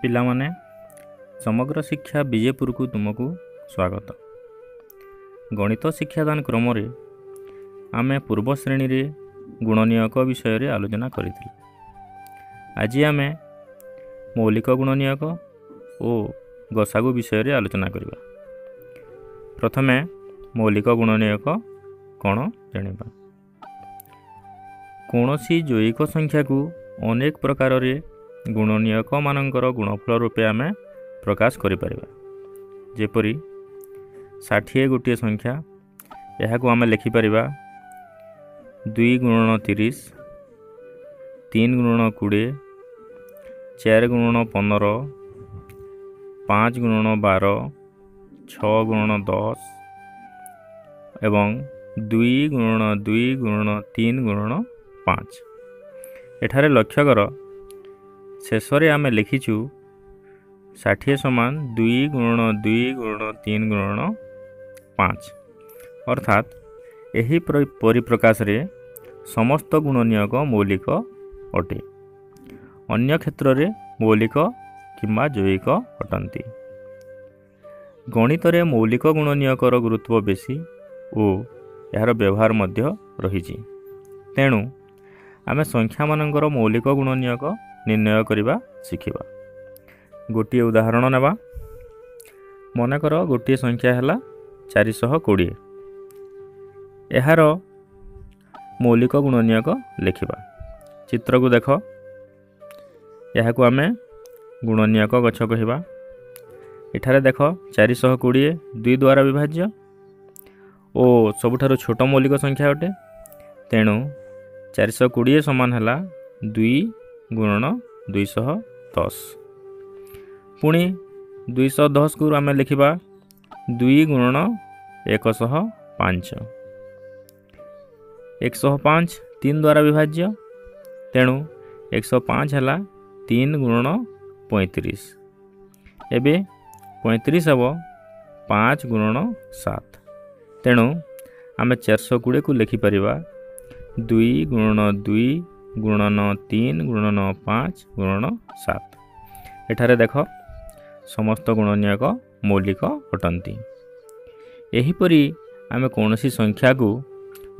पिलामाने समग्र शिक्षा विजेपुर को तुमको स्वागत। गणित शिक्षादान क्रम रे आमे पूर्व श्रेणी रे गुणनीयक विषय रे आलोचना करिथिलु। आज आमे मौलिक गुणनीयक और गसागु विषय रे आलोचना करिबा। प्रथमे मौलिक गुणनीयक कौन जानिबा। कौनसी जैविक संख्या को अनेक प्रकार रे गुणनीयक मानकर गुणफल रूपे आमे प्रकाश करिपारिबा। जेपरि 60 गोटे संख्या यह आमे लिखिपारिबा 2 गुणन 30, 3 गुणन 20, 4 गुणन 15, 5 गुणन 12, 6 गुणन 10 एवं 2 गुणन 2 गुणन 3 गुणन 5। एठारे लक्ष्य कर शेष आमे लिखिचु 60 समान 2 गुणन 2 गुणन 3 गुणन 5 अर्थात यही परिप्रकाश रे समस्त गुणनीयक मौलिक अटे। अन्य क्षेत्र रे मौलिक किंबा जैविक अटंती। गणित रे मौलिक गुणनीयकर गुरुत्व बेसी और यार व्यवहार मध्य रही। तेणु आमे संख्या मानकर मौलिक गुणनीयक निर्णय करिबा शिखिबा। गोटे उदाहरण नेबा। मनकर गोटे संख्या हैला 420। यार मौलिक गुणनीयक लिखिबा। चित्र को देख। यह को आमे गुणनीयक गछ कहिबा। एठारे देख 420 2 द्वारा विभाज्य और सबुठारु छोट मौलिक संख्या अटे। तेणु 420 समान हैला 2 गुणन 210। पुणी 210 को आमे लिखिबा 2 गुणन 105। 105 3 द्वारा विभाज्य। तेणु 105 हैला 3 गुणन 35। एबे 35 हेबो 5 गुणन 7। तेणु आमे 420 को लिखि परिबा 2 गुणन 2 गुणन 3 गुणन 5 गुणन 7। एठारे देख समस्त गुणनीयक मौलिक अटंती। एहीपरि आमे कौनसी संख्या को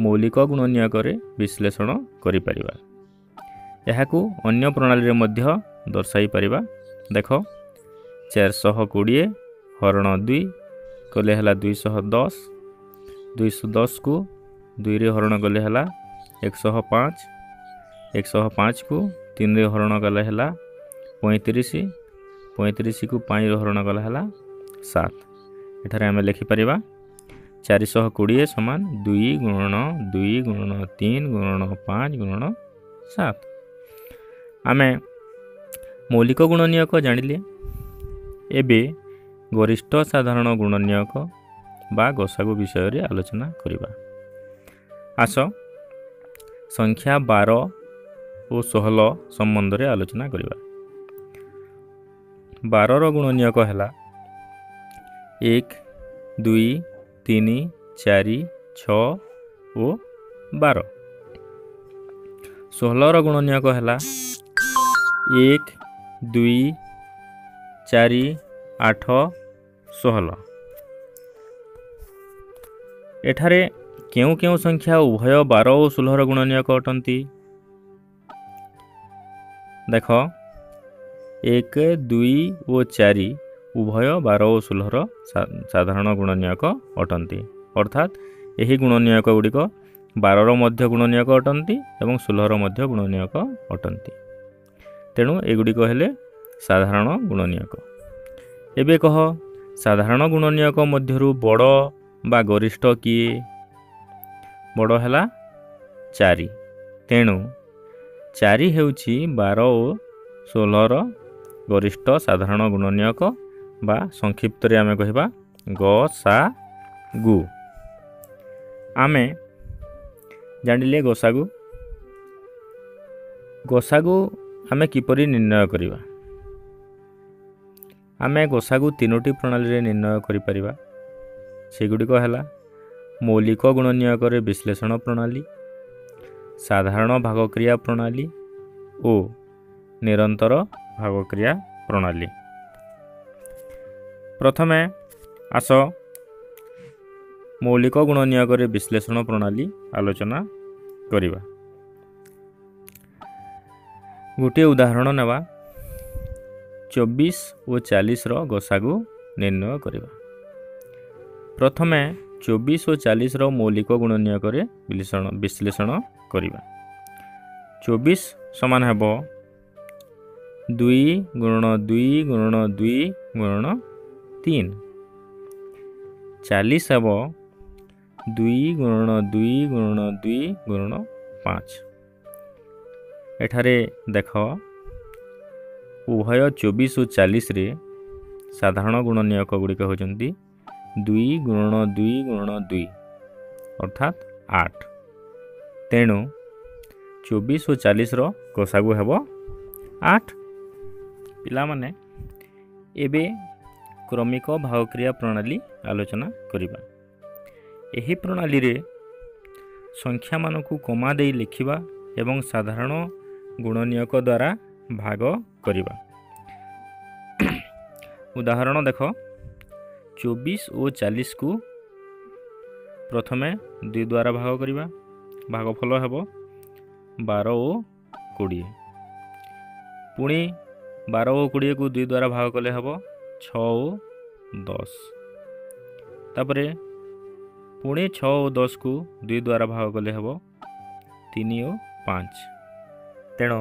मौलिक गुणनीयक रे विश्लेषण करि परिबा। एहाकू अन्य प्रणाली रे मध्य दर्शाई परिबा। देख 420 हरण 2 कले हला 210। 210 को 2 रे हरण कले हला 105। 105 को 3 रे हरण कले हला 35। 35 को 5 रे हरण कले हला 7। एठारे आमे लिखि परिबा 420 समान 2 गुणन 2 गुणन 3 गुणन 5 गुणन 7। आमे मौलिक गुणनीयक जानिले। एबे गरिष्ठ साधारण गुणनीयक बा गसागु विषय रे आलोचना करिबा। आस संख्या 12 और 16 संबंध रे आलोचना करिबा। 12 रो गुणनीयक हैला 1 2 3 4 6 और 12। 16 रो गुणनीयक हैला 1 2 4 8 16। एठारे केउ केउ संख्या उभय 12 और 16 गुणनीयक अटंती। देख 1 2 और 4 उभय 12 और 16 साधारण गुणनीयक अटंती। अर्थात यही गुणनीयक गुड़िक 12 मध्य गुणनीयक अटंती एवं 16 मध्य गुणनीयक अटंती। तेणु एगुड़िक हेले साधारण गुणनीयक। एबे कह साधारण गुणनीयक मध्यरु बड़ बा गरिष्ठ किए। बड़ हैला 4। तेणु 4 हेउछि 12 और 16 गरिष्ठ साधारण गुणनीयक बा संक्षिप्त रे आमे कहिबा गसागु। आमे जानिले गसागु। गसागु आमे किपरि निर्णय करिबा। आमे गसागु 3टी प्रणाली रे निर्णय करि परिबा। सेगुड़िक हैला मौलिक गुणनीयक रे विश्लेषण प्रणाली, साधारण भागक्रिया प्रणाली और निरंतर भागक्रिया प्रणाली। प्रथमे आस मौलिक गुण नियोग विश्लेषण प्रणाली आलोचना करिबा। गोटे उदाहरण नेबा 24 और 40 रो गसागु निर्णय करिबा। प्रथमे 24 और 40 रो मौलिक गुण नियोग विश्लेषण करिबा। 24 समान हेबो 2 गुणन 2 गुणन 2 गुणन 3। 40 हेबो 2 गुणन 2 गुणन 2 गुणन 5। एठारे देख उभय 24 और 40 रे साधारण गुण नियोग गुड़िक होचंती 2 गुणन 2 गुणन 2 अर्थात 8। तेणु 24 और 40 रो गसागु हेबो 8। पिला माने एबे क्रमिक भागक्रिया प्रणाली आलोचना करिबा। एही प्रणाली रे संख्या मानकु कमा देई लिखिबा एवं साधारण गुण नियोग द्वारा भाग करिबा। उदाहरण देख 24 और 40 को प्रथमे 2 द्वारा भाग करिबा। भागफल हेबो 12 और 20। पुणी 12 और 20 को 2 द्वारा भाग कले हेबो 6 और 10। तापरे पुणी 6 और 10 को 2 द्वारा भाग कले हेबो 3 और 5। तेणु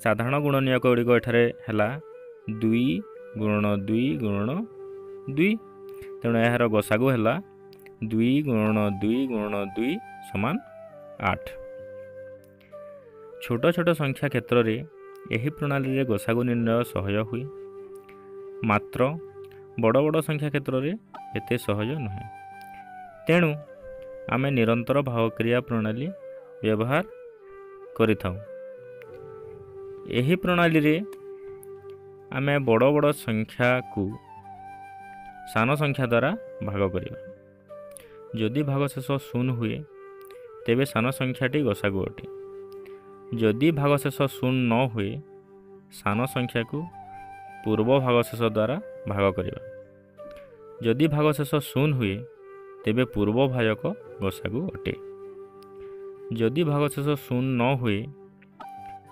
साधारण गुण नियोग गुड़िक एठारे हैला 2 गुणन 2 गुणन 2। तेणु यार गसागु हैला 2 गुणन 2 गुणन 2 समान 8। छोट छोट संख्या क्षेत्र में यही प्रणाली रे गसागु निर्णय सहज हुए, मात्र बड़ बड़ संख्या क्षेत्र में एते सहज नुहे। तेणु आमे निरंतर भागक्रिया प्रणाली व्यवहार करिथाउ। एही प्रणाली रे आमे बड़ बड़ संख्या को सान संख्या द्वारा भाग करिबा। जदि भागशेष 0 हुए तेबे सान संख्याटी गसागु अटे। जदि भागशेष 0 न हुए सान संख्या को पूर्व भागशेष द्वारा भाग करिबा। जदि भागशेष 0 हुए तेबे पूर्व भाजक गसागु अटे। जदि भागशेष 0 न हुए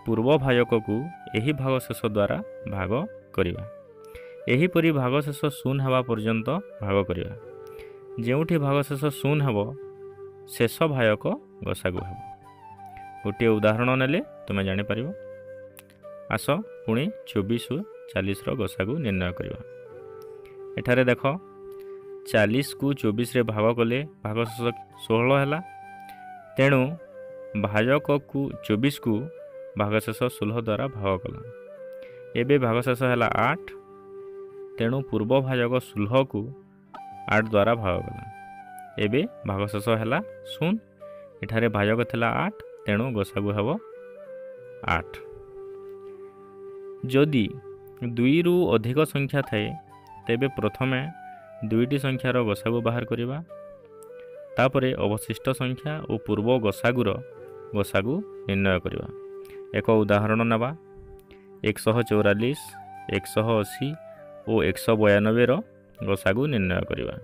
पूर्व भाजक को यही भागशेष द्वारा भाग करिबा। एहीपरि भागशेष 0 हेबा पर्यंत भाग करिबा। जेउठी भागशेष 0 हेबो शेष भाजक गसागु हेबो। गोटे उदाहरण नेले तुमे जानि परिबो। आस पुणी 24 और 40 रो गसागु निर्णय करिबा। एठारे देख 40 को 24 रे भाग कले भागशेष 16 हैला। तेणु भाजक को 24 को भागशेष 16 द्वारा भाग कला। एबे भागशेष हैला 8। तेणु पूर्व भाजक 16 को 8 द्वारा भाग कला। एबे भागशेष हैला 0। एठारे भाजक थिला 8। तेणु गसागु हेबो 8। जदि 2 रु अधिक संख्या थाए तेबे प्रथमे 2टी संख्यार गसागु बाहर करिबा। तापरे अवशिष्ट संख्या और पूर्व गसागुर गसागु निर्णय करिबा। एक उदाहरण नेबा 144, 180 और 192 रो गसागु निर्णय करिबा।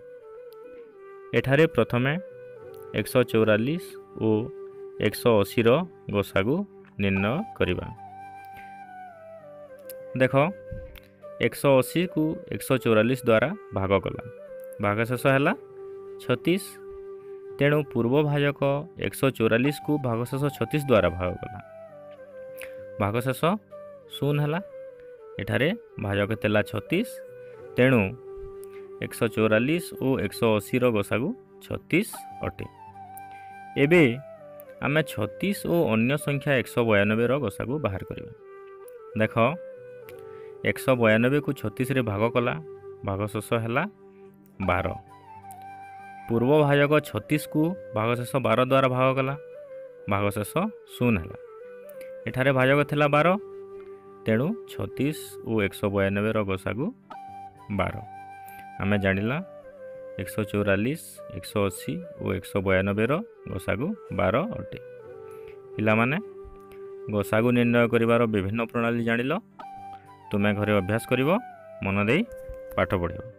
एठारे प्रथमे 144 और 180 रो गसागु निर्णय करिबा। देख 180 को 144 द्वारा भाग कला। भागशेष हैला 36। तेणु पूर्व भाजक 144 को भागशेष 36 द्वारा भाग कला। भागशेष 0 हैला। एठारे भाजक तेला 36। तेणु 144 और 180 रो गसागु 36 अटे। एबे आमे 36 और अन्य संख्या 192 रो गसागु बाहर करिबा। देख 192 को 36 रे भाग कला। भागशेष हैला 12। पूर्व भाजक 36 को भागशेष 12 द्वारा भाग कला। भागशेष 0 हैला। एठारे भाजक थिला 12। तेणु 36 और 192 रो गसागु 12। आमे जानिला 144, 180 और 192 रो गसागु 12 अटे। पिला माने गसागु निर्णय करिवार विभिन्न प्रणाली जानिलो। ତୁମେ ଘରେ ଅଭ୍ୟାସ କରିବ, ମନ ଦେଇ ପାଠ ପଢ଼ିବ।